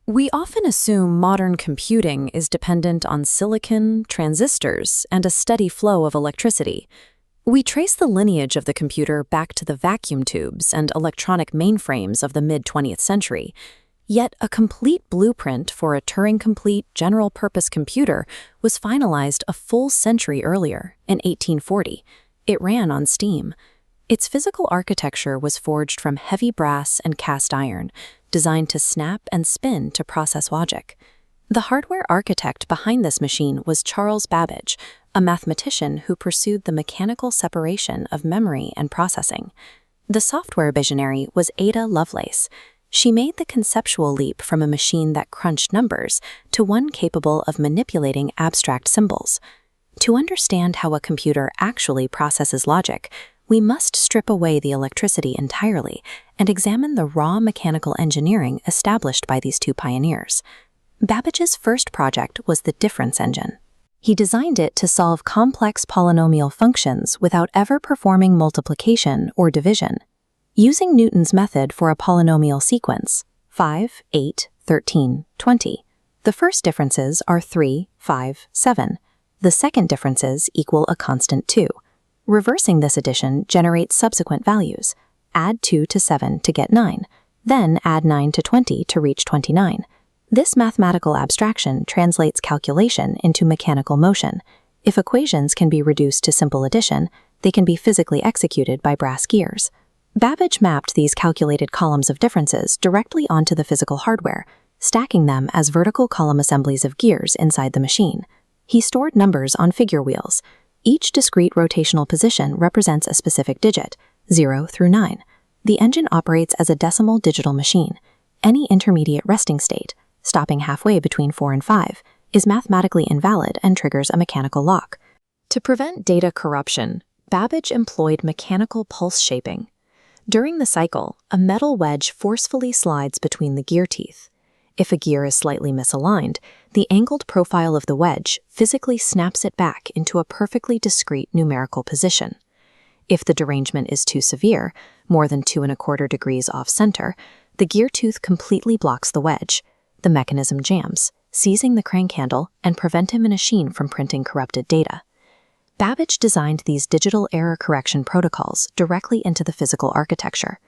We often assume modern computing is dependent on silicon, transistors, and a steady flow of electricity. We trace the lineage of the computer back to the vacuum tubes and electronic mainframes of the mid-20th century. Yet a complete blueprint for a Turing-complete general-purpose computer was finalized a full century earlier, in 1840. It ran on steam. Its physical architecture was forged from heavy brass and cast iron, designed to snap and spin to process logic. The hardware architect behind this machine was Charles Babbage, a mathematician who pursued the mechanical separation of memory and processing. The software visionary was Ada Lovelace. She made the conceptual leap from a machine that crunched numbers to one capable of manipulating abstract symbols. To understand how a computer actually processes logic, we must strip away the electricity entirely and examine the raw mechanical engineering established by these two pioneers. Babbage's first project was the difference engine. He designed it to solve complex polynomial functions without ever performing multiplication or division. Using Newton's method for a polynomial sequence, 5, 8, 13, 20, the first differences are 3, 5, 7. The second differences equal a constant 2. Reversing this addition generates subsequent values. Add 2 to 7 to get 9, then add 9 to 20 to reach 29. This mathematical abstraction translates calculation into mechanical motion. If equations can be reduced to simple addition, they can be physically executed by brass gears. Babbage mapped these calculated columns of differences directly onto the physical hardware, stacking them as vertical column assemblies of gears inside the machine. He stored numbers on figure wheels. Each discrete rotational position represents a specific digit, 0 through 9. The engine operates as a decimal digital machine. Any intermediate resting state, stopping halfway between 4 and 5, is mathematically invalid and triggers a mechanical lock. To prevent data corruption, Babbage employed mechanical pulse shaping. During the cycle, a metal wedge forcefully slides between the gear teeth. If a gear is slightly misaligned, the angled profile of the wedge physically snaps it back into a perfectly discrete numerical position. If the derangement is too severe, more than 2¼ degrees off-center, the gear tooth completely blocks the wedge. The mechanism jams, seizing the crank handle and preventing the machine from printing corrupted data. Babbage designed these digital error correction protocols directly into the physical architecture.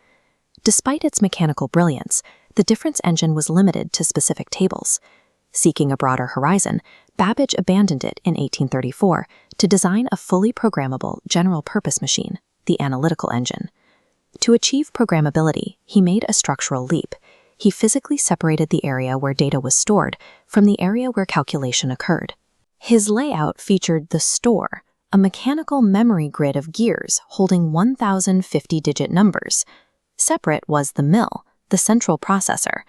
Despite its mechanical brilliance, the difference engine was limited to specific tables. Seeking a broader horizon, Babbage abandoned it in 1834 to design a fully programmable general-purpose machine, the Analytical Engine. To achieve programmability, he made a structural leap. He physically separated the area where data was stored from the area where calculation occurred. His layout featured the store, a mechanical memory grid of gears holding 1,050-digit numbers. Separate was the mill, the central processor.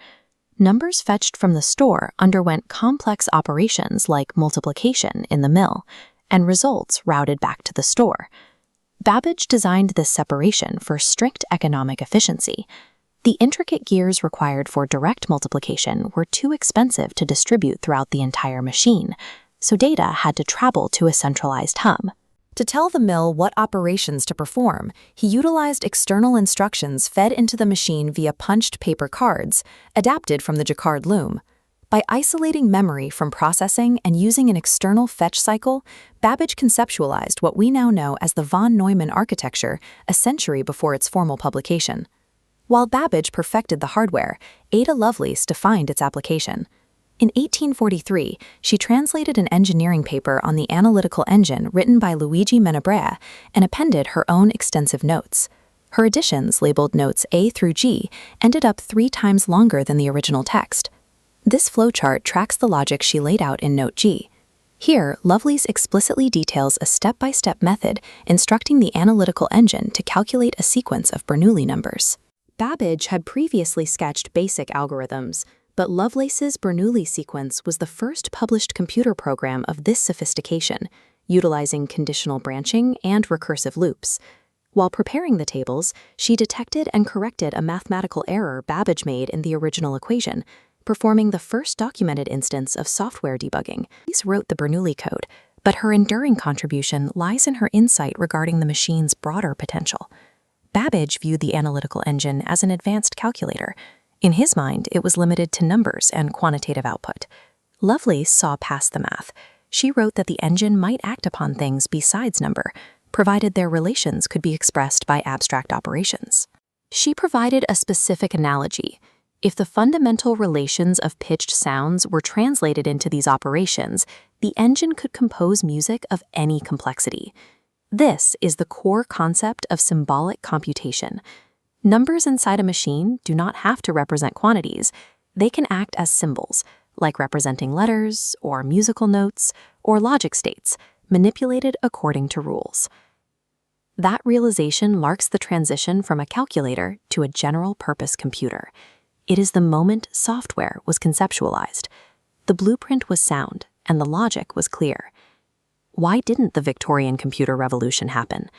Numbers fetched from the store underwent complex operations like multiplication in the mill, and results routed back to the store. Babbage designed this separation for strict economic efficiency. The intricate gears required for direct multiplication were too expensive to distribute throughout the entire machine, so data had to travel to a centralized hub. To tell the mill what operations to perform, he utilized external instructions fed into the machine via punched paper cards, adapted from the Jacquard loom. By isolating memory from processing and using an external fetch cycle, Babbage conceptualized what we now know as the von Neumann architecture a century before its formal publication. While Babbage perfected the hardware, Ada Lovelace defined its application. In 1843, she translated an engineering paper on the Analytical Engine written by Luigi Menabrea and appended her own extensive notes. Her additions, labeled notes A through G, ended up 3 times longer than the original text. This flowchart tracks the logic she laid out in Note G. Here, Lovelace explicitly details a step-by-step method instructing the Analytical Engine to calculate a sequence of Bernoulli numbers. Babbage had previously sketched basic algorithms, but Lovelace's Bernoulli sequence was the first published computer program of this sophistication, utilizing conditional branching and recursive loops. While preparing the tables, she detected and corrected a mathematical error Babbage made in the original equation, performing the first documented instance of software debugging. She wrote the Bernoulli code, but her enduring contribution lies in her insight regarding the machine's broader potential. Babbage viewed the Analytical Engine as an advanced calculator. In his mind, it was limited to numbers and quantitative output. Lovelace saw past the math. She wrote that the engine might act upon things besides number, provided their relations could be expressed by abstract operations. She provided a specific analogy. If the fundamental relations of pitched sounds were translated into these operations, the engine could compose music of any complexity. This is the core concept of symbolic computation. Numbers inside a machine do not have to represent quantities. They can act as symbols, like representing letters or musical notes or logic states, manipulated according to rules. That realization marks the transition from a calculator to a general-purpose computer. It is the moment software was conceptualized. The blueprint was sound, and the logic was clear. Why didn't the Victorian computer revolution happen?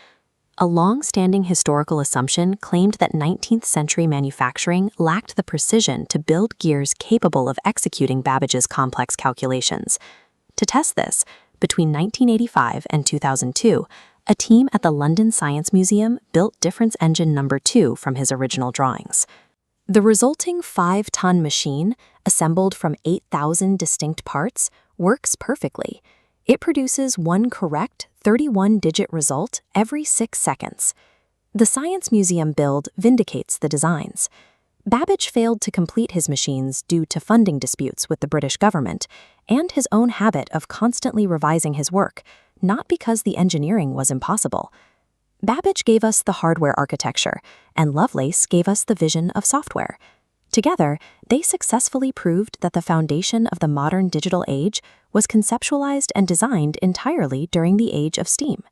A long-standing historical assumption claimed that 19th century manufacturing lacked the precision to build gears capable of executing Babbage's complex calculations. To test this, between 1985 and 2002, a team at the London Science Museum built difference engine number 2 from his original drawings. The resulting 5-ton machine, assembled from 8,000 distinct parts, works perfectly. It produces one correct 31-digit result every 6 seconds. The Science Museum build vindicates the designs. Babbage failed to complete his machines due to funding disputes with the British government and his own habit of constantly revising his work, not because the engineering was impossible. Babbage gave us the hardware architecture, and Lovelace gave us the vision of software. Together, they successfully proved that the foundation of the modern digital age was conceptualized and designed entirely during the age of steam.